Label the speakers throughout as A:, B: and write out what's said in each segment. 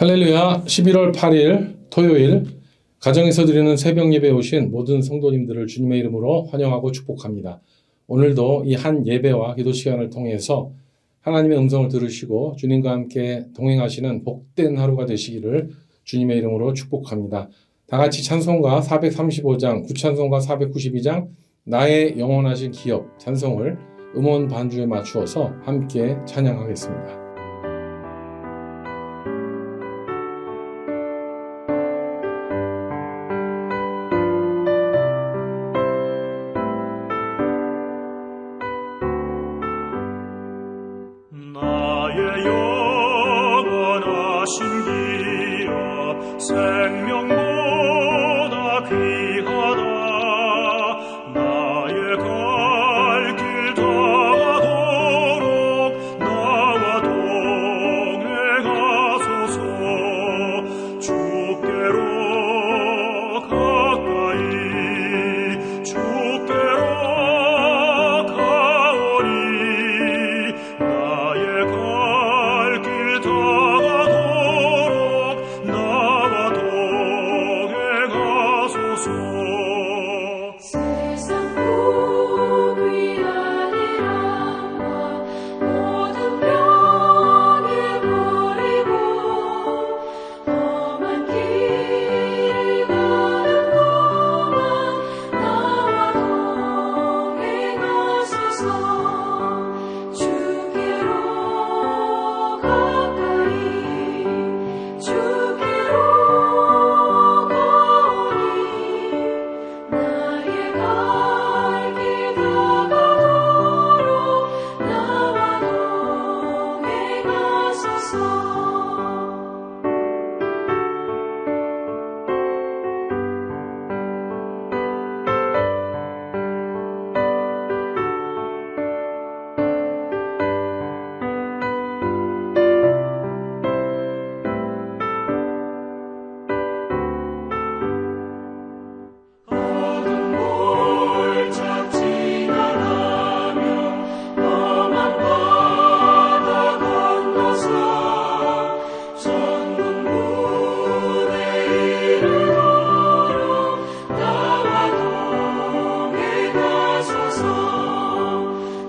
A: 할렐루야. 11월 8일 토요일 가정에서 드리는 새벽 예배에 오신 모든 성도님들을 주님의 이름으로 환영하고 축복합니다. 오늘도 이 한 예배와 기도 시간을 통해서 하나님의 음성을 들으시고 주님과 함께 동행하시는 복된 하루가 되시기를 주님의 이름으로 축복합니다. 다 같이 찬송가 435장, 구찬송가 492장 나의 영원하신 기업 찬송을 음원 반주에 맞추어서 함께 찬양하겠습니다.
B: 생명보다 귀하다. 나의 갈 길 다가도록 나와 동행하소서. 주께로 가까이 주께로 가오니 나의 갈 길 다가도록 나와 동행하소서.
C: 세상 복 위한 일함과 모든 병에 버리고 험한 길을 가는 동안 나와 동행하소서. 주께로 가까이 주께로 가오니 나의 갈 길 다가도록 나와 동행하소서. 어두운 골짝 지나가며 험한 바다 건너서 천국문에 이르도록 나와 동행하소서.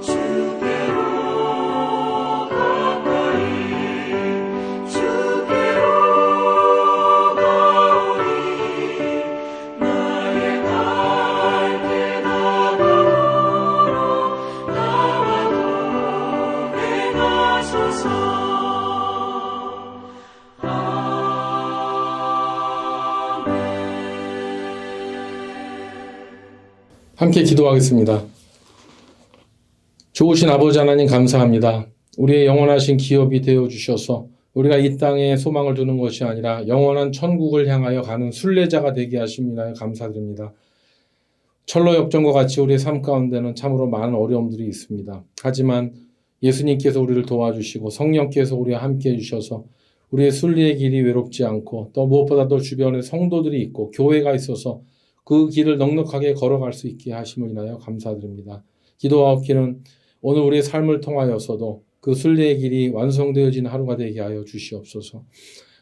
C: 주께로 가까이 주께로 가오니 나의 갈 길 다가도록 나와 동행하소서.
A: 함께 기도하겠습니다. 좋으신 아버지 하나님 감사합니다. 우리의 영원하신 기업이 되어주셔서 우리가 이 땅에 소망을 두는 것이 아니라 영원한 천국을 향하여 가는 순례자가 되게 하심이나요 감사드립니다. 철로 역정과 같이 우리의 삶 가운데는 참으로 많은 어려움들이 있습니다. 하지만 예수님께서 우리를 도와주시고 성령께서 우리와 함께 해주셔서 우리의 순례의 길이 외롭지 않고 또 무엇보다도 주변에 성도들이 있고 교회가 있어서 그 길을 넉넉하게 걸어갈 수 있게 하심을 인하여 감사드립니다. 기도하옵기는 오늘 우리의 삶을 통하여서도 그 순례의 길이 완성되어지는 하루가 되게 하여 주시옵소서.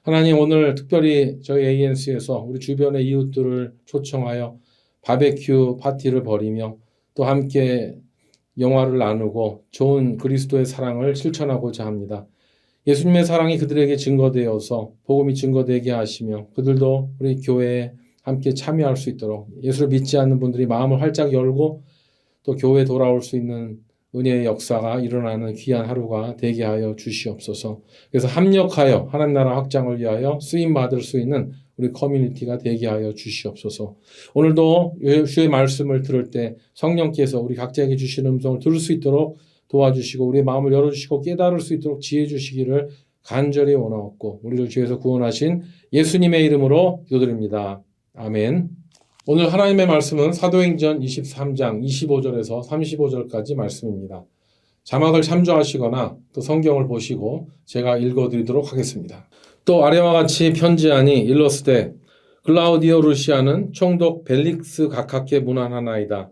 A: 하나님, 오늘 특별히 저희 ANC에서 우리 주변의 이웃들을 초청하여 바베큐 파티를 벌이며 또 함께 영화를 나누고 좋은 그리스도의 사랑을 실천하고자 합니다. 예수님의 사랑이 그들에게 증거되어서 복음이 증거되게 하시며 그들도 우리 교회에 함께 참여할 수 있도록 예수를 믿지 않는 분들이 마음을 활짝 열고 또 교회에 돌아올 수 있는 은혜의 역사가 일어나는 귀한 하루가 되게 하여 주시옵소서. 그래서 합력하여 하나님 나라 확장을 위하여 쓰임받을 수 있는 우리 커뮤니티가 되게 하여 주시옵소서. 오늘도 주의 말씀을 들을 때 성령께서 우리 각자에게 주시는 음성을 들을 수 있도록 도와주시고 우리의 마음을 열어주시고 깨달을 수 있도록 지혜 주시기를 간절히 원하옵고 우리를 주에서 구원하신 예수님의 이름으로 기도드립니다. 아멘. 오늘 하나님의 말씀은 사도행전 23장 25절에서 35절까지 말씀입니다. 자막을 참조하시거나 또 성경을 보시고 제가 읽어드리도록 하겠습니다. 또 아래와 같이 편지하니 일러스되 글라우디오 루시아는 총독 벨릭스 각하께 문안하나이다.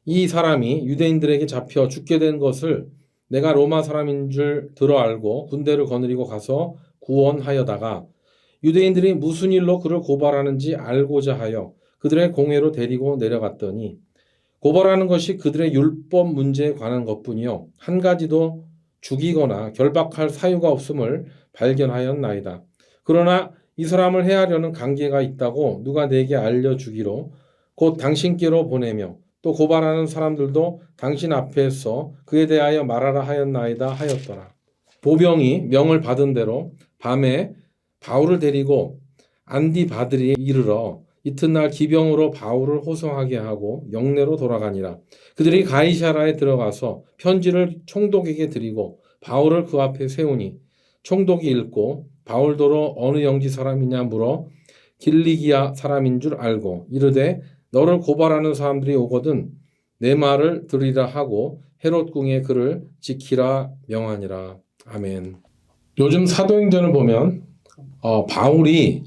A: 이 사람이 유대인들에게 잡혀 죽게 된 것을 내가 로마 사람인 줄 들어 알고 군대를 거느리고 가서 구원하여다가 유대인들이 무슨 일로 그를 고발하는지 알고자 하여 그들의 공회로 데리고 내려갔더니 고발하는 것이 그들의 율법 문제에 관한 것뿐이요 한 가지도 죽이거나 결박할 사유가 없음을 발견하였나이다. 그러나 이 사람을 해하려는 관계가 있다고 누가 내게 알려주기로 곧 당신께로 보내며 또 고발하는 사람들도 당신 앞에서 그에 대하여 말하라 하였나이다 하였더라. 보병이 명을 받은 대로 밤에 바울을 데리고 안디바들이 이르러 이튿날 기병으로 바울을 호송하게 하고 영내로 돌아가니라. 그들이 가이사라에 들어가서 편지를 총독에게 드리고 바울을 그 앞에 세우니 총독이 읽고 바울도로 어느 영지 사람이냐 물어 길리기아 사람인 줄 알고 이르되 너를 고발하는 사람들이 오거든 내 말을 들으리라 하고 헤롯 궁에 그를 지키라 명하니라. 아멘. 요즘 사도행전을 보면 바울이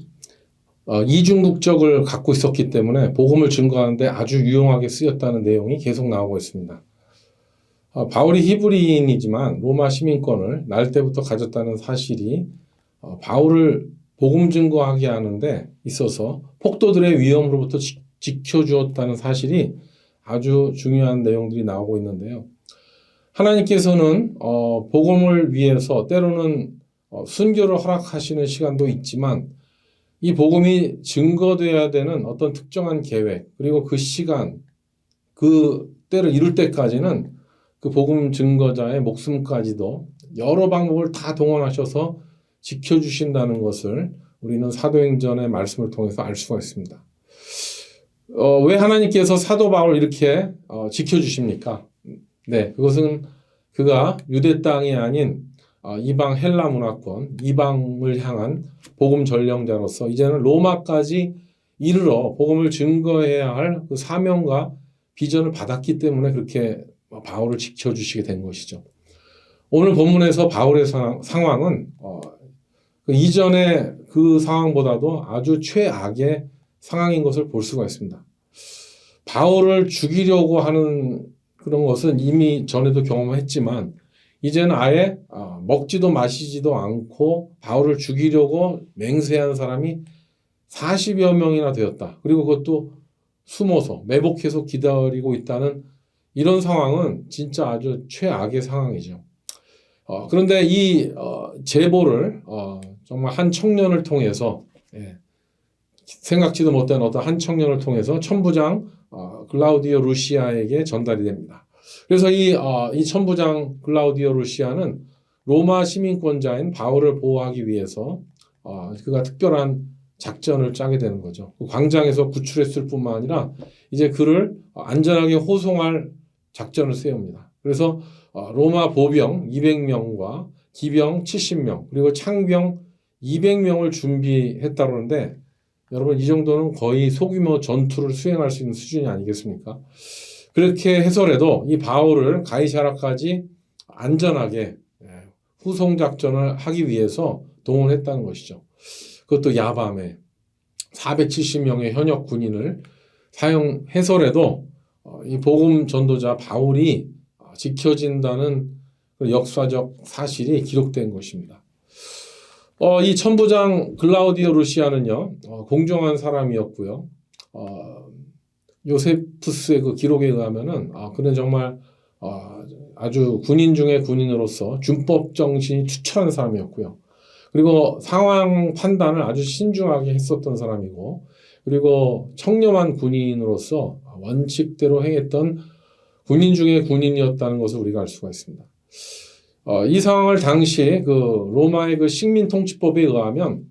A: 이중 국적을 갖고 있었기 때문에 복음을 증거하는데 아주 유용하게 쓰였다는 내용이 계속 나오고 있습니다. 바울이 히브리인이지만 로마 시민권을 날 때부터 가졌다는 사실이 바울을 복음 증거하게 하는데 있어서 폭도들의 위험으로부터 지켜주었다는 사실이 아주 중요한 내용들이 나오고 있는데요. 하나님께서는 복음을 위해서 때로는 순교를 허락하시는 시간도 있지만 이 복음이 증거되어야 되는 어떤 특정한 계획 그리고 그 시간 그 때를 이룰 때까지는 그 복음 증거자의 목숨까지도 여러 방법을 다 동원하셔서 지켜주신다는 것을 우리는 사도행전의 말씀을 통해서 알 수가 있습니다. 왜 하나님께서 사도 바울을 이렇게 지켜주십니까? 네, 그것은 그가 유대 땅이 아닌 이방 헬라 문화권, 이방을 향한 복음 전령자로서 이제는 로마까지 이르러 복음을 증거해야 할 그 사명과 비전을 받았기 때문에 그렇게 바울을 지켜주시게 된 것이죠. 오늘 본문에서 바울의 상황은 그 이전의 그 상황보다도 아주 최악의 상황인 것을 볼 수가 있습니다. 바울을 죽이려고 하는 그런 것은 이미 전에도 경험했지만 이제는 아예 먹지도 마시지도 않고 바울을 죽이려고 맹세한 사람이 40여 명이나 되었다. 그리고 그것도 숨어서 매복해서 기다리고 있다는 이런 상황은 진짜 아주 최악의 상황이죠. 그런데 이 제보를 정말 한 청년을 통해서 생각지도 못한 어떤 한 청년을 통해서 천부장 글라우디오 루시아에게 전달이 됩니다. 그래서 이 천부장 글라우디오 루시아는 로마 시민권자인 바울을 보호하기 위해서 그가 특별한 작전을 짜게 되는 거죠. 그 광장에서 구출했을 뿐만 아니라 이제 그를 안전하게 호송할 작전을 세웁니다. 그래서 로마 보병 200명과 기병 70명 그리고 창병 200명을 준비했다고 하는데 여러분 이 정도는 거의 소규모 전투를 수행할 수 있는 수준이 아니겠습니까? 그렇게 해서라도 이 바울을 가이사라까지 안전하게 후송 작전을 하기 위해서 동원했다는 것이죠. 그것도 야밤에 470명의 현역 군인을 사용해서라도 이 복음 전도자 바울이 지켜진다는 역사적 사실이 기록된 것입니다. 이 천부장 글라우디오 루시아는요 공정한 사람이었고요. 요세푸스의 그 기록에 의하면은 그는 정말 아주 군인 중에 군인으로서 준법 정신이 투철한 사람이었고요. 그리고 상황 판단을 아주 신중하게 했었던 사람이고, 그리고 청렴한 군인으로서 원칙대로 행했던 군인 중에 군인이었다는 것을 우리가 알 수가 있습니다. 이 상황을 당시 그 로마의 그 식민 통치법에 의하면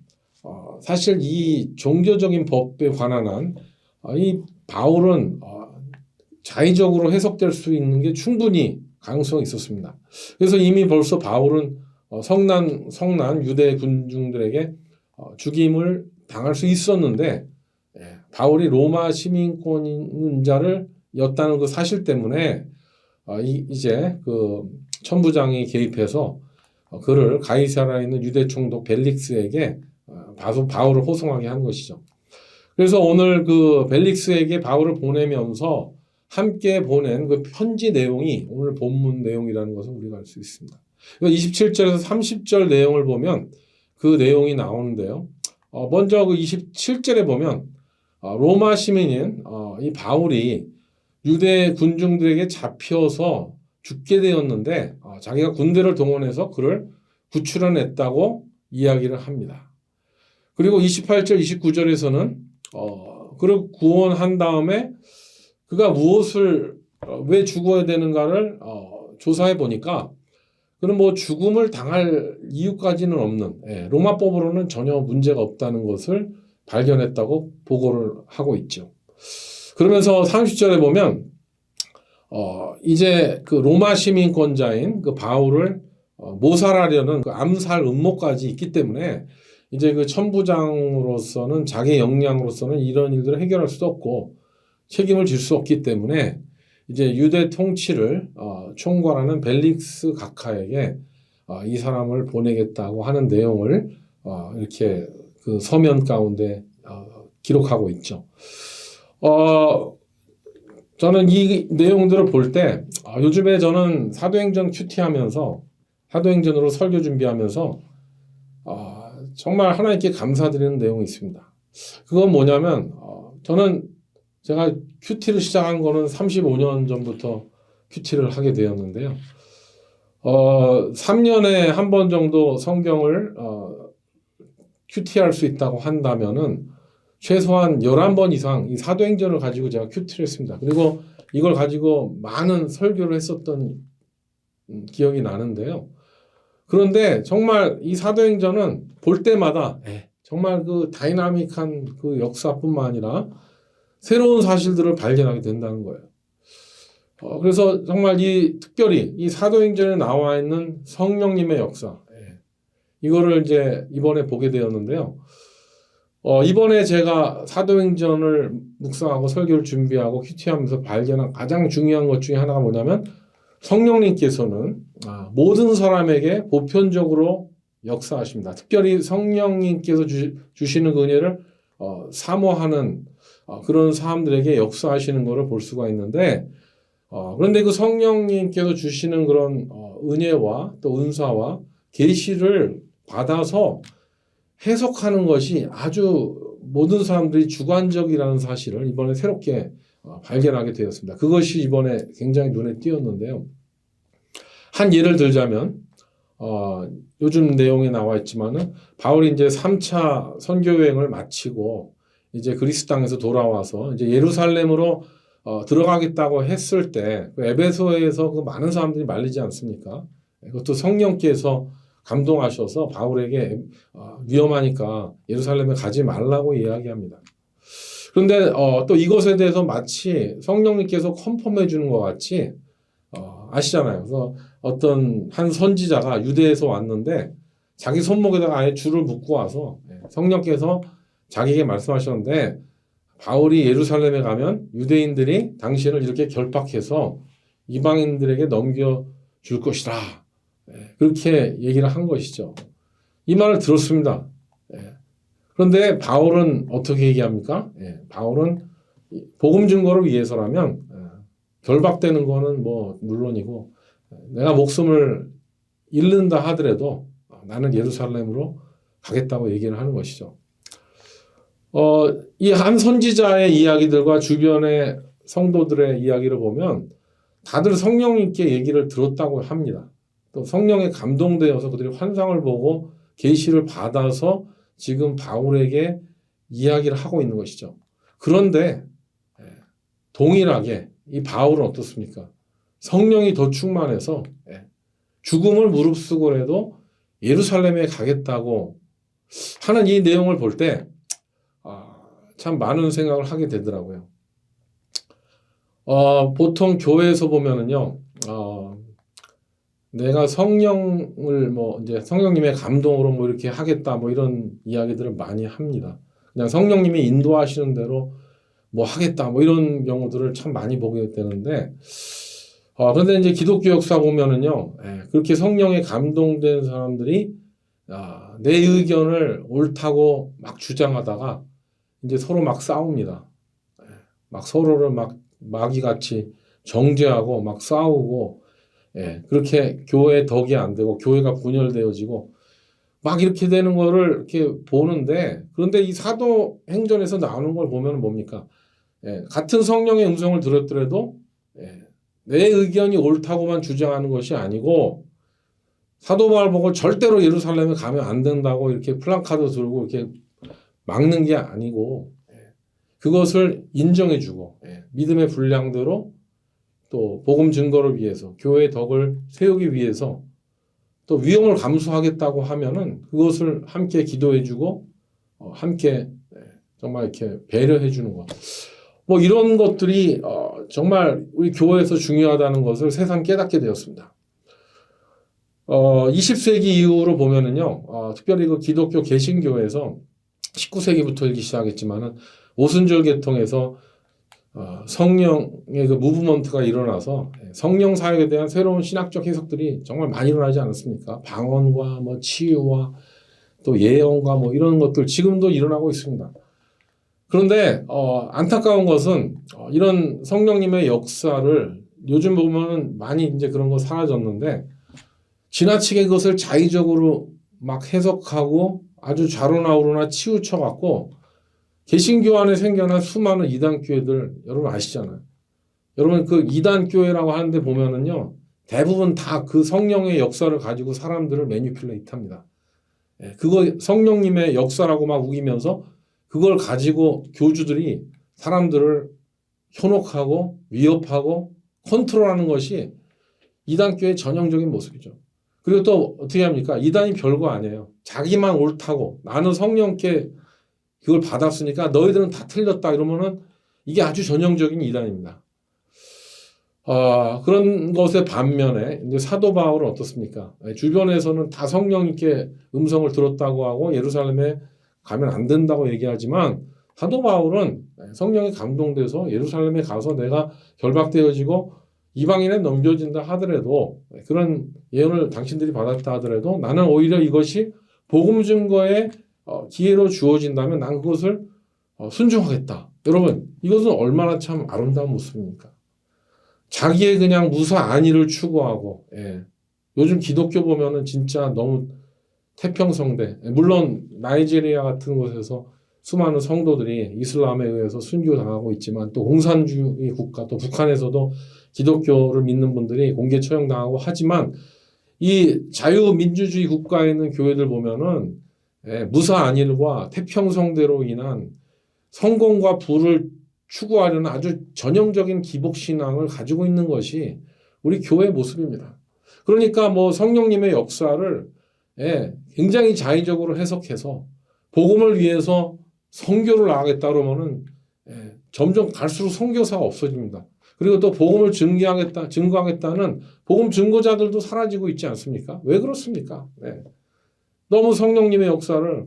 A: 사실 이 종교적인 법에 관한 한 이 바울은 자의적으로 해석될 수 있는 게 충분히 가능성이 있었습니다. 그래서 이미 벌써 바울은 성난 유대 군중들에게 죽임을 당할 수 있었는데 바울이 로마 시민권자를 였다는 그 사실 때문에 이제 그 천부장이 개입해서 그를 가이사라에 있는 유대 총독 벨릭스에게 바울을 호송하게 한 것이죠. 그래서 오늘 그 벨릭스에게 바울을 보내면서 함께 보낸 그 편지 내용이 오늘 본문 내용이라는 것을 우리가 알 수 있습니다. 27절에서 30절 내용을 보면 그 내용이 나오는데요. 먼저 그 27절에 보면 로마 시민인 이 바울이 유대 군중들에게 잡혀서 죽게 되었는데 자기가 군대를 동원해서 그를 구출해냈다고 이야기를 합니다. 그리고 28절, 29절에서는 그를 구원한 다음에 그가 무엇을 왜 죽어야 되는가를 조사해 보니까 그는 뭐 죽음을 당할 이유까지는 없는 로마법으로는 전혀 문제가 없다는 것을 발견했다고 보고를 하고 있죠. 그러면서 30절에 보면 이제 그 로마 시민권자인 그 바울을 모살하려는 그 암살 음모까지 있기 때문에 이제 그 천부장으로서는 자기 역량으로서는 이런 일들을 해결할 수도 없고 책임을 질 수 없기 때문에 이제 유대 통치를 총괄하는 벨릭스 각하에게 이 사람을 보내겠다고 하는 내용을 이렇게 그 서면 가운데 기록하고 있죠. 저는 이 내용들을 볼 때 요즘에 저는 사도행전 큐티하면서 사도행전으로 설교 준비하면서 정말 하나님께 감사드리는 내용이 있습니다. 그건 뭐냐면 저는 제가 큐티를 시작한 거는 35년 전부터 큐티를 하게 되었는데요. 3년에 한 번 정도 성경을 큐티할 수 있다고 한다면은 최소한 11번 이상 이 사도행전을 가지고 제가 큐티를 했습니다. 그리고 이걸 가지고 많은 설교를 했었던 기억이 나는데요. 그런데 정말 이 사도행전은 볼 때마다 정말 그 다이나믹한 그 역사뿐만 아니라 새로운 사실들을 발견하게 된다는 거예요. 그래서 정말 특별히 이 사도행전에 나와 있는 성령님의 역사, 이거를 이제 이번에 보게 되었는데요. 이번에 제가 사도행전을 묵상하고 설교를 준비하고 큐티하면서 발견한 가장 중요한 것 중에 하나가 뭐냐면 성령님께서는 모든 사람에게 보편적으로 역사하십니다. 특별히 성령님께서 주시는 그 은혜를 사모하는 그런 사람들에게 역사하시는 것을 볼 수가 있는데 그런데 그 성령님께서 주시는 그런 은혜와 또 은사와 계시를 받아서 해석하는 것이 아주 모든 사람들이 주관적이라는 사실을 이번에 새롭게 발견하게 되었습니다. 그것이 이번에 굉장히 눈에 띄었는데요. 한 예를 들자면 요즘 내용에 나와 있지만은 바울이 이제 3차 선교 여행을 마치고 이제 그리스 땅에서 돌아와서 이제 예루살렘으로 들어가겠다고 했을 때 그 에베소에서 그 많은 사람들이 말리지 않습니까? 그것도 성령께서 감동하셔서 바울에게 위험하니까 예루살렘에 가지 말라고 이야기합니다. 그런데 또 이것에 대해서 마치 성령님께서 컨펌해 주는 것 같이 아시잖아요. 그래서 어떤 한 선지자가 유대에서 왔는데 자기 손목에다가 아예 줄을 묶고 와서 성령께서 자기에게 말씀하셨는데 바울이 예루살렘에 가면 유대인들이 당신을 이렇게 결박해서 이방인들에게 넘겨줄 것이다. 그렇게 얘기를 한 것이죠. 이 말을 들었습니다. 그런데 바울은 어떻게 얘기합니까? 바울은 복음 증거를 위해서라면 결박되는 거는 뭐 물론이고 내가 목숨을 잃는다 하더라도 나는 예루살렘으로 가겠다고 얘기를 하는 것이죠. 이 한 선지자의 이야기들과 주변의 성도들의 이야기를 보면 다들 성령님께 얘기를 들었다고 합니다. 또 성령에 감동되어서 그들이 환상을 보고 계시를 받아서 지금 바울에게 이야기를 하고 있는 것이죠. 그런데 동일하게 이 바울은 어떻습니까? 성령이 더 충만해서 죽음을 무릅쓰고라도 예루살렘에 가겠다고 하는 이 내용을 볼 때 참 많은 생각을 하게 되더라고요. 보통 교회에서 보면은요, 내가 성령을 뭐 이제 성령님의 감동으로 뭐 이렇게 하겠다 뭐 이런 이야기들을 많이 합니다. 그냥 성령님이 인도하시는 대로 뭐 하겠다 뭐 이런 경우들을 참 많이 보게 되는데 그런데 이제 기독교 역사 보면은요, 그렇게 성령에 감동된 사람들이 내 의견을 옳다고 막 주장하다가 이제 서로 막 싸웁니다. 막 서로를 막 마귀같이 정죄하고 막 싸우고 그렇게 교회 덕이 안 되고 교회가 분열되어지고 막 이렇게 되는 거를 이렇게 보는데, 그런데 이 사도행전에서 나오는 걸 보면 뭡니까? 같은 성령의 음성을 들었더라도 내 의견이 옳다고만 주장하는 것이 아니고 사도 바울 보고 절대로 예루살렘에 가면 안 된다고 이렇게 플랜카드 들고 이렇게 막는 게 아니고 그것을 인정해주고 믿음의 분량대로 또 복음 증거를 위해서 교회의 덕을 세우기 위해서 또 위험을 감수하겠다고 하면은 그것을 함께 기도해주고 함께 정말 이렇게 배려해주는 것. 뭐 이런 것들이 정말 우리 교회에서 중요하다는 것을 새삼 깨닫게 되었습니다. 20세기 이후로 보면은요, 특별히 그 기독교 개신교에서 19세기부터 일기 시작했지만은 오순절 계통에서 성령의 그 무브먼트가 일어나서 성령 사역에 대한 새로운 신학적 해석들이 정말 많이 일어나지 않았습니까? 방언과 뭐 치유와 또 예언과 뭐 이런 것들 지금도 일어나고 있습니다. 그런데 안타까운 것은 이런 성령님의 역사를 요즘 보면은 많이 이제 그런 거 사라졌는데 지나치게 그것을 자의적으로 막 해석하고 아주 좌로나우로나 치우쳐 갖고 개신교 안에 생겨난 수많은 이단교회들 여러분 아시잖아요. 여러분 그 이단교회라고 하는데 보면은요 대부분 다 그 성령의 역사를 가지고 사람들을 매니플레이트합니다. 그거 성령님의 역사라고 막 우기면서 그걸 가지고 교주들이 사람들을 현혹하고 위협하고 컨트롤하는 것이 이단교회의 전형적인 모습이죠. 그리고 또 어떻게 합니까? 이단이 별거 아니에요. 자기만 옳다고 나는 성령께 그걸 받았으니까 너희들은 다 틀렸다 이러면은 이게 아주 전형적인 이단입니다. 그런 것의 반면에 이제 사도 바울은 어떻습니까? 주변에서는 다 성령님께 음성을 들었다고 하고 예루살렘에 가면 안 된다고 얘기하지만 사도 바울은 성령에 감동돼서 예루살렘에 가서 내가 결박되어지고 이방인에 넘겨진다 하더라도 그런 예언을 당신들이 받았다 하더라도 나는 오히려 이것이 복음 증거의 기회로 주어진다면 난 그것을 순종하겠다. 여러분 이것은 얼마나 참 아름다운 모습입니까? 자기의 그냥 무사 안위를 추구하고 요즘 기독교 보면은 진짜 너무 태평성대 물론 나이지리아 같은 곳에서 수많은 성도들이 이슬람에 의해서 순교당하고 있지만 또 공산주의 국가 또 북한에서도 기독교를 믿는 분들이 공개 처형당하고 하지만 이 자유민주주의 국가에 있는 교회들 보면은 무사 안일과 태평성대로 인한 성공과 부를 추구하려는 아주 전형적인 기복신앙을 가지고 있는 것이 우리 교회의 모습입니다. 그러니까 뭐 성령님의 역사를 굉장히 자의적으로 해석해서 복음을 위해서 선교를 나가겠다 그러면은 점점 갈수록 선교사가 없어집니다. 그리고 또 복음을 증거하겠다는 복음 증거자들도 사라지고 있지 않습니까? 왜 그렇습니까? 너무 성령님의 역사를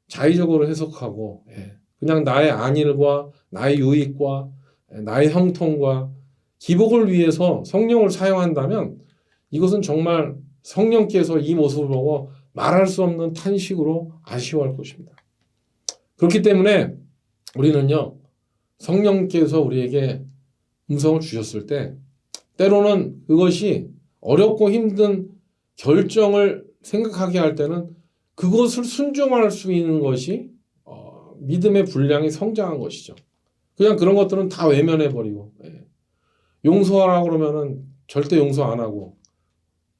A: 자의적으로 해석하고 그냥 나의 안일과 나의 유익과 나의 형통과 기복을 위해서 성령을 사용한다면 이것은 정말 성령께서 이 모습을 보고 말할 수 없는 탄식으로 아쉬워할 것입니다. 그렇기 때문에 우리는요 성령께서 우리에게 음성을 주셨을 때 때로는 그것이 어렵고 힘든 결정을 생각하게 할 때는 그것을 순종할 수 있는 것이 믿음의 분량이 성장한 것이죠. 그냥 그런 것들은 다 외면해버리고 용서하라고 그러면은 절대 용서 안 하고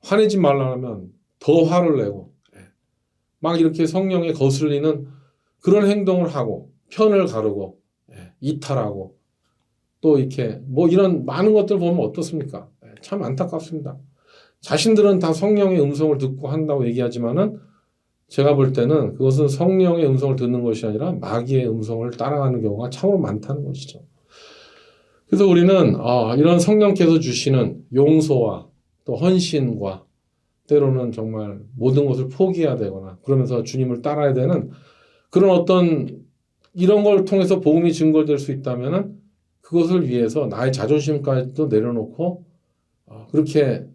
A: 화내지 말라 하면 더 화를 내고 막 이렇게 성령에 거슬리는 그런 행동을 하고 편을 가르고 이탈하고 또 이렇게 뭐 이런 많은 것들 보면 어떻습니까? 참 안타깝습니다. 자신들은 다 성령의 음성을 듣고 한다고 얘기하지만은 제가 볼 때는 그것은 성령의 음성을 듣는 것이 아니라 마귀의 음성을 따라가는 경우가 참으로 많다는 것이죠. 그래서 우리는 이런 성령께서 주시는 용서와 또 헌신과 때로는 정말 모든 것을 포기해야 되거나 그러면서 주님을 따라야 되는 그런 어떤 이런 걸 통해서 복음이 증거될 수 있다면은 그것을 위해서 나의 자존심까지도 내려놓고 그렇게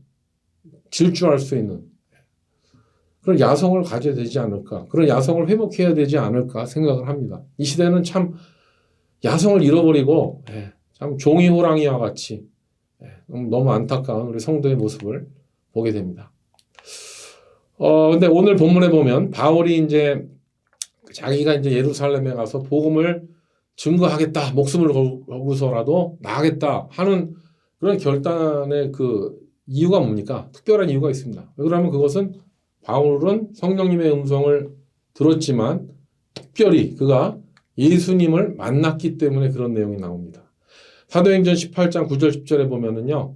A: 질주할 수 있는 그런 야성을 가져야 되지 않을까, 그런 야성을 회복해야 되지 않을까 생각을 합니다. 이 시대는 참 야성을 잃어버리고 참 종이 호랑이와 같이 너무 안타까운 우리 성도의 모습을 보게 됩니다. 근데 오늘 본문에 보면 바울이 이제 자기가 이제 예루살렘에 가서 복음을 증거하겠다, 목숨을 걸고서라도 나가겠다 하는 그런 결단의 그 이유가 뭡니까? 특별한 이유가 있습니다. 왜 그러면 그것은 바울은 성령님의 음성을 들었지만 특별히 그가 예수님을 만났기 때문에 그런 내용이 나옵니다. 사도행전 18장 9절 10절에 보면은요,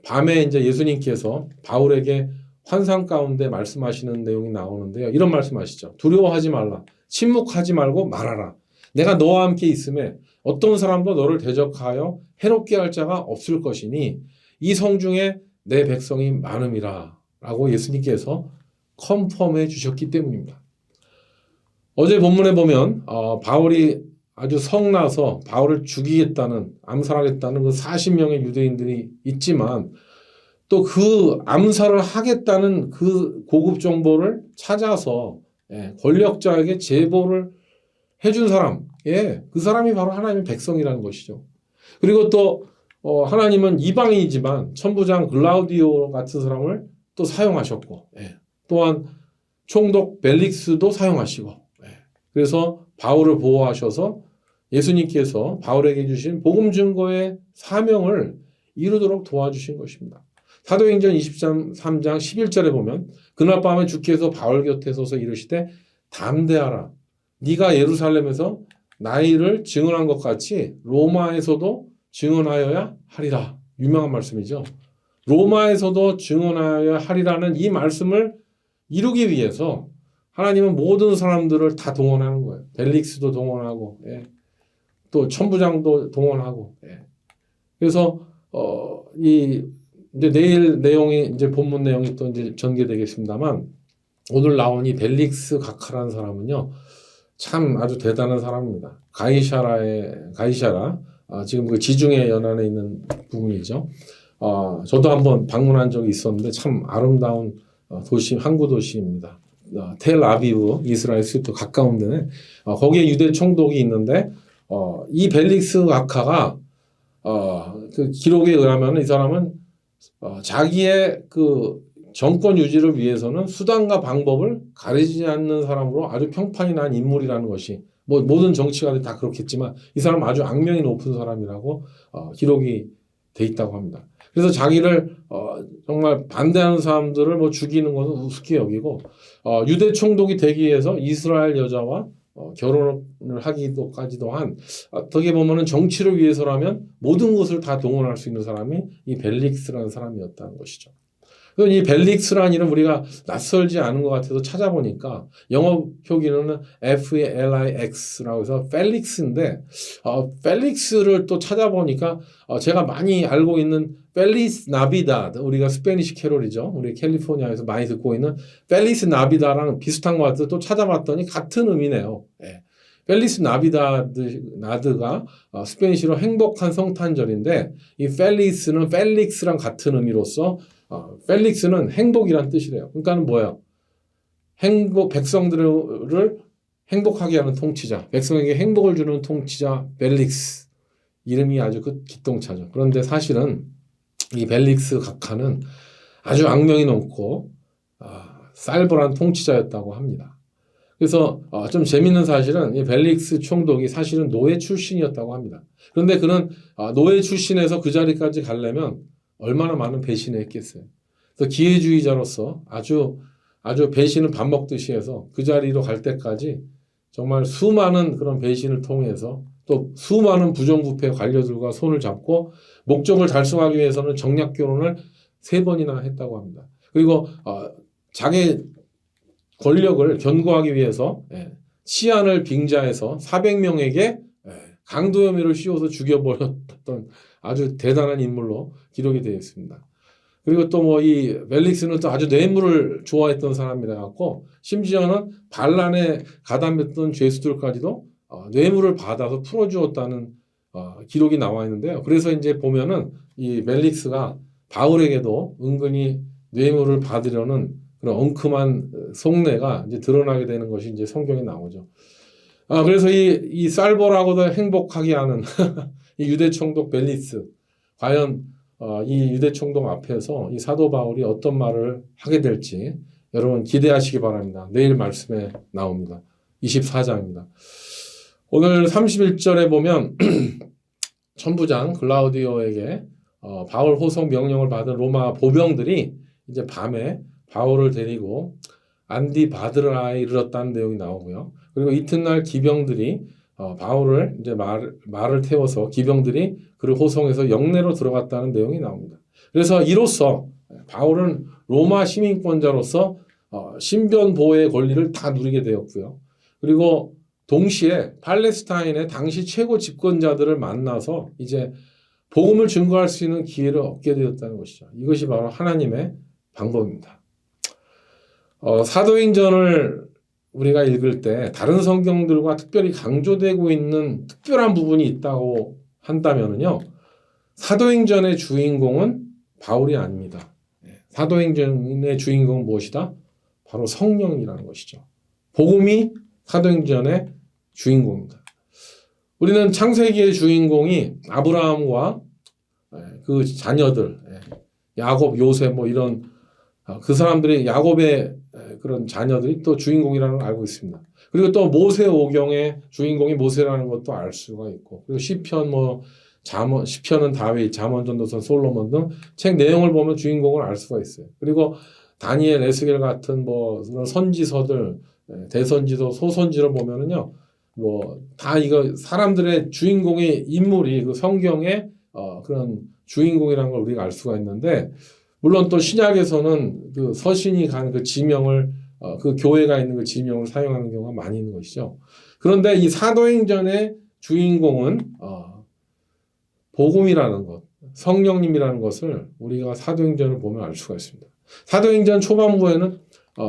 A: 밤에 이제 예수님께서 바울에게 환상 가운데 말씀하시는 내용이 나오는데요. 이런 말씀하시죠. 두려워하지 말라. 침묵하지 말고 말하라. 내가 너와 함께 있음에 어떤 사람도 너를 대적하여 해롭게 할 자가 없을 것이니 이 성중에 내 백성이 많음이라 라고 예수님께서 컨펌해 주셨기 때문입니다. 어제 본문에 보면 바울이 아주 성나서 바울을 죽이겠다는, 암살하겠다는 그 40명의 유대인들이 있지만 또 그 암살을 하겠다는 그 고급 정보를 찾아서 권력자에게 제보를 해준 사람, 그 사람이 바로 하나님의 백성이라는 것이죠. 그리고 또 하나님은 이방인이지만 천부장 글라우디오 같은 사람을 또 사용하셨고, 또한 총독 벨릭스도 사용하시고, 그래서 바울을 보호하셔서 예수님께서 바울에게 주신 복음 증거의 사명을 이루도록 도와주신 것입니다. 사도행전 23장 11절에 보면 그날 밤에 주께서 바울 곁에 서서 이르시되 담대하라. 네가 예루살렘에서 나의 일을 증언한 것 같이 로마에서도 증언하여야 하리라. 유명한 말씀이죠. 로마에서도 증언하여야 하리라는 이 말씀을 이루기 위해서 하나님은 모든 사람들을 다 동원하는 거예요. 벨릭스도 동원하고, 또 천부장도 동원하고. 그래서 이제 내일 내용이 이제 본문 내용이 또 이제 전개되겠습니다만 오늘 나온 이 벨릭스 각하라는 사람은요 참 아주 대단한 사람입니다. 가이샤라 지금 그 지중해 연안에 있는 부분이죠. 저도 한번 방문한 적이 있었는데 참 아름다운 도시, 항구 도시입니다. 텔아비브, 이스라엘 수도 가까운 데에 거기에 유대 총독이 있는데 이 벨릭스 각하가 그 기록에 의하면 이 사람은 자기의 그 정권 유지를 위해서는 수단과 방법을 가리지 않는 사람으로 아주 평판이 난 인물이라는 것이 뭐 모든 정치가들이 다 그렇겠지만 이 사람은 아주 악명이 높은 사람이라고 기록이 돼 있다고 합니다. 그래서 자기를 정말 반대하는 사람들을 뭐 죽이는 것은 우습게 여기고 유대 총독이 되기 위해서 이스라엘 여자와 결혼을 하기도까지도 한 어떻게 보면은 정치를 위해서라면 모든 것을 다 동원할 수 있는 사람이 이 벨릭스라는 사람이었다는 것이죠. 그래서 이 벨릭스라는 이름 우리가 낯설지 않은 것 같아서 찾아보니까 영어 표기는 FELIX라고 해서 펠릭스인데 펠릭스를 또 찾아보니까 제가 많이 알고 있는 펠리스 나비다드, 우리가 스페니시 캐롤이죠. 우리 캘리포니아에서 많이 듣고 있는 펠리스 나비다랑 비슷한 것 같아서 또 찾아봤더니 같은 의미네요. 펠리스 나비다드가 스페니시로 행복한 성탄절인데 이 펠리스는 펠릭스랑 같은 의미로서 펠릭스는 행복이란 뜻이래요. 그러니까는 뭐예요? 백성들을 행복하게 하는 통치자, 백성에게 행복을 주는 통치자 벨릭스. 이름이 아주 그 기똥차죠. 그런데 사실은 이 벨릭스 각하는 아주 악명이 높고 쌀벌한 통치자였다고 합니다. 그래서 좀 재밌는 사실은 이 벨릭스 총독이 사실은 노예 출신이었다고 합니다. 그런데 그는 노예 출신에서 그 자리까지 가려면 얼마나 많은 배신을 했겠어요. 그래서 기회주의자로서 아주 배신을 밥 먹듯이 해서 그 자리로 갈 때까지 정말 수많은 그런 배신을 통해서 또 수많은 부정부패 관료들과 손을 잡고 목적을 달성하기 위해서는 정략 결혼을 3번이나 했다고 합니다. 그리고 자기 권력을 견고하기 위해서 치안을 빙자해서 400명에게 강도 혐의를 씌워서 죽여버렸던 아주 대단한 인물로 기록이 되어 있습니다. 그리고 또 뭐 이 벨릭스는 또 아주 뇌물을 좋아했던 사람이라 갖고 심지어는 반란에 가담했던 죄수들까지도 뇌물을 받아서 풀어주었다는 기록이 나와 있는데요. 그래서 이제 보면은 이 벨릭스가 바울에게도 은근히 뇌물을 받으려는 그런 엉큼한 속내가 이제 드러나게 되는 것이 이제 성경에 나오죠. 그래서 이 쌀벌하고도 행복하게 하는 이 유대 총독 벨릭스, 과연 이 유대 총독 앞에서 이 사도 바울이 어떤 말을 하게 될지 여러분 기대하시기 바랍니다. 내일 말씀에 나옵니다. 24장입니다. 오늘 31절에 보면 천부장 글라우디오에게 바울 호송 명령을 받은 로마 보병들이 이제 밤에 바울을 데리고 안디바드라에 이르렀다는 내용이 나오고요. 그리고 이튿날 기병들이 바울을 이제 말을 태워서 기병들이 그를 호송해서 영내로 들어갔다는 내용이 나옵니다. 그래서 이로써 바울은 로마 시민권자로서 신변 보호의 권리를 다 누리게 되었고요. 그리고 동시에 팔레스타인의 당시 최고 집권자들을 만나서 이제 복음을 증거할 수 있는 기회를 얻게 되었다는 것이죠. 이것이 바로 하나님의 방법입니다. 사도행전을 우리가 읽을 때 다른 성경들과 특별히 강조되고 있는 특별한 부분이 있다고 한다면요. 사도행전의 주인공은 바울이 아닙니다. 사도행전의 주인공은 무엇이다? 바로 성령이라는 것이죠. 복음이 사도행전의 주인공입니다. 우리는 창세기의 주인공이 아브라함과 그 자녀들, 야곱, 요셉 뭐 이런 그 사람들이 야곱의 그런 자녀들이 또 주인공이라는 걸 알고 있습니다. 그리고 또 모세오경의 주인공이 모세라는 것도 알 수가 있고, 그리고 시편 시편은 다윗, 잠언, 전도서, 솔로몬 등 책 내용을 보면 주인공을 알 수가 있어요. 그리고 다니엘, 에스겔 같은 뭐 선지서들, 대선지서, 소선지를 보면은요, 뭐 다 이거 사람들의 주인공의 인물이 그 성경의 그런 주인공이라는 걸 우리가 알 수가 있는데, 물론 또 신약에서는 그 서신이 가는 그 지명을 그 교회가 있는 그 지명을 사용하는 경우가 많이 있는 것이죠. 그런데 이 사도행전의 주인공은 복음이라는 것, 성령님이라는 것을 우리가 사도행전을 보면 알 수가 있습니다. 사도행전 초반부에는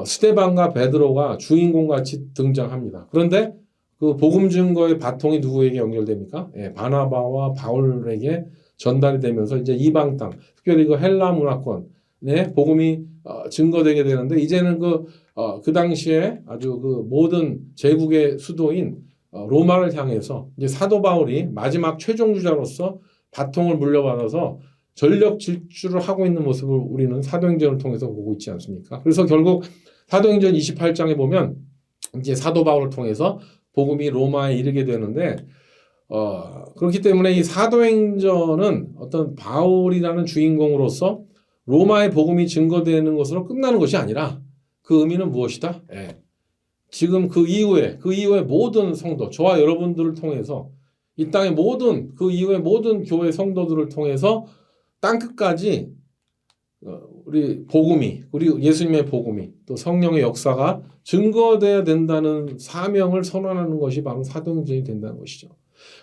A: 스데반과 베드로가 주인공같이 등장합니다. 그런데 그 복음 증거의 바통이 누구에게 연결됩니까? 바나바와 바울에게 전달이 되면서 이제 이방 땅, 특별히 그 헬라 문화권에 복음이 증거되게 되는데, 이제는 그 당시에 아주 그 모든 제국의 수도인 로마를 향해서 이제 사도 바울이 마지막 최종주자로서 바통을 물려받아서 전력 질주를 하고 있는 모습을 우리는 사도행전을 통해서 보고 있지 않습니까? 그래서 결국 사도행전 28장에 보면 이제 사도 바울을 통해서 복음이 로마에 이르게 되는데, 그렇기 때문에 이 사도행전은 어떤 바울이라는 주인공으로서 로마의 복음이 증거되는 것으로 끝나는 것이 아니라 그 의미는 무엇이다? 지금 그 이후에 모든 성도, 저와 여러분들을 통해서 이 땅의 모든 그 이후의 모든 교회 성도들을 통해서 땅끝까지 우리 복음이, 우리 예수님의 복음이 또 성령의 역사가 증거되어야 된다는 사명을 선언하는 것이 바로 사도행전이 된다는 것이죠.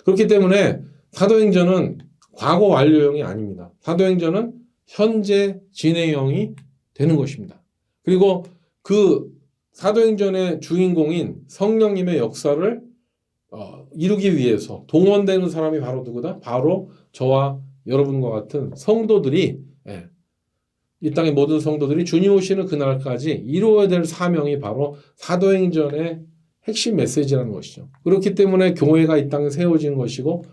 A: 그렇기 때문에 사도행전은 과거 완료형이 아닙니다. 사도행전은 현재 진행형이 되는 것입니다. 그리고 그 사도행전의 주인공인 성령님의 역사를 이루기 위해서 동원되는 사람이 바로 누구다? 바로 저와 여러분과 같은 성도들이, 이 땅의 모든 성도들이 주님 오시는 그날까지 이루어야 될 사명이 바로 사도행전의 핵심 메시지라는 것이죠. 그렇기 때문에 교회가 이 땅에 세워진 것이고,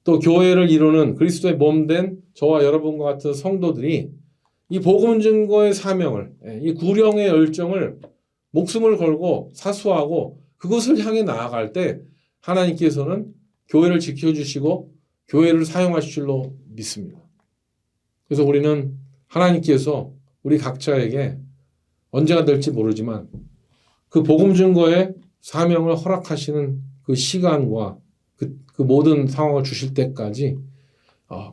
A: 또 교회를 이루는 그리스도의 몸된 저와 여러분과 같은 성도들이 이 복음 증거의 사명을, 이 구령의 열정을 목숨을 걸고 사수하고 그것을 향해 나아갈 때 하나님께서는 교회를 지켜주시고 교회를 사용하실 줄로 믿습니다. 그래서 우리는 하나님께서 우리 각자에게 언제가 될지 모르지만 그 복음 증거의 사명을 허락하시는 그 시간과 그 모든 상황을 주실 때까지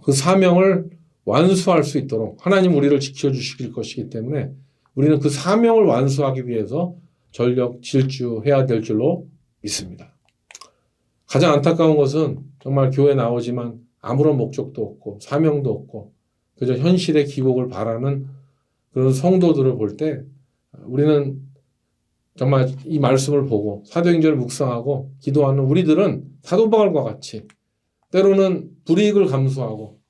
A: 그 사명을 완수할 수 있도록 하나님 우리를 지켜주실 것이기 때문에 우리는 그 사명을 완수하기 위해서 전력 질주해야 될 줄로 믿습니다. 가장 안타까운 것은 정말 교회 나오지만 아무런 목적도 없고 사명도 없고 그저 현실의 기복을 바라는 그런 성도들을 볼 때 우리는 정말 이 말씀을 보고 사도행전을 묵상하고 기도하는 우리들은 사도 바울과 같이 때로는 불이익을 감수하고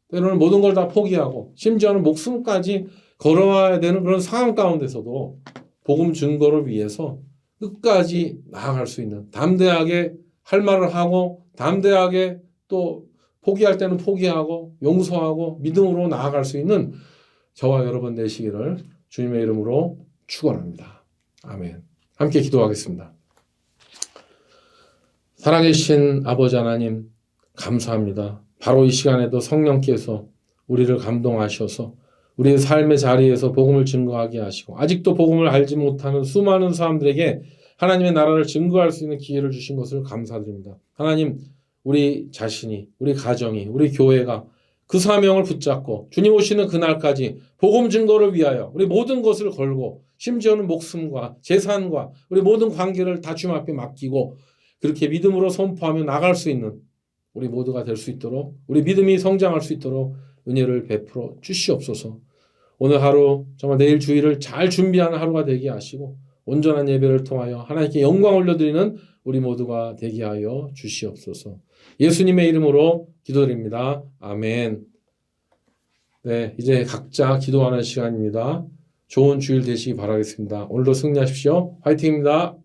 A: 때로는 모든 걸 다 포기하고 심지어는 목숨까지 걸어와야 되는 그런 상황 가운데서도 복음 증거를 위해서 끝까지 나아갈 수 있는, 담대하게 할 말을 하고 담대하게 또 포기할 때는 포기하고 용서하고 믿음으로 나아갈 수 있는 저와 여러분 되시기를 주님의 이름으로 축원합니다. 아멘. 함께 기도하겠습니다. 살아계신 아버지 하나님 감사합니다. 바로 이 시간에도 성령께서 우리를 감동하셔서 우리의 삶의 자리에서 복음을 증거하게 하시고 아직도 복음을 알지 못하는 수많은 사람들에게 하나님의 나라를 증거할 수 있는 기회를 주신 것을 감사드립니다. 하나님, 우리 자신이, 우리 가정이, 우리 교회가 그 사명을 붙잡고 주님 오시는 그날까지 복음 증거를 위하여 우리 모든 것을 걸고 심지어는 목숨과 재산과 우리 모든 관계를 다 주님 앞에 맡기고 그렇게 믿음으로 선포하며 나갈 수 있는 우리 모두가 될 수 있도록 우리 믿음이 성장할 수 있도록 은혜를 베풀어 주시옵소서. 오늘 하루 정말 내일 주일을 잘 준비하는 하루가 되게 하시고 온전한 예배를 통하여 하나님께 영광 올려드리는 우리 모두가 되게 하여 주시옵소서. 예수님의 이름으로 기도드립니다. 아멘. 네, 이제 각자 기도하는 시간입니다. 좋은 주일 되시기 바라겠습니다. 오늘도 승리하십시오. 화이팅입니다.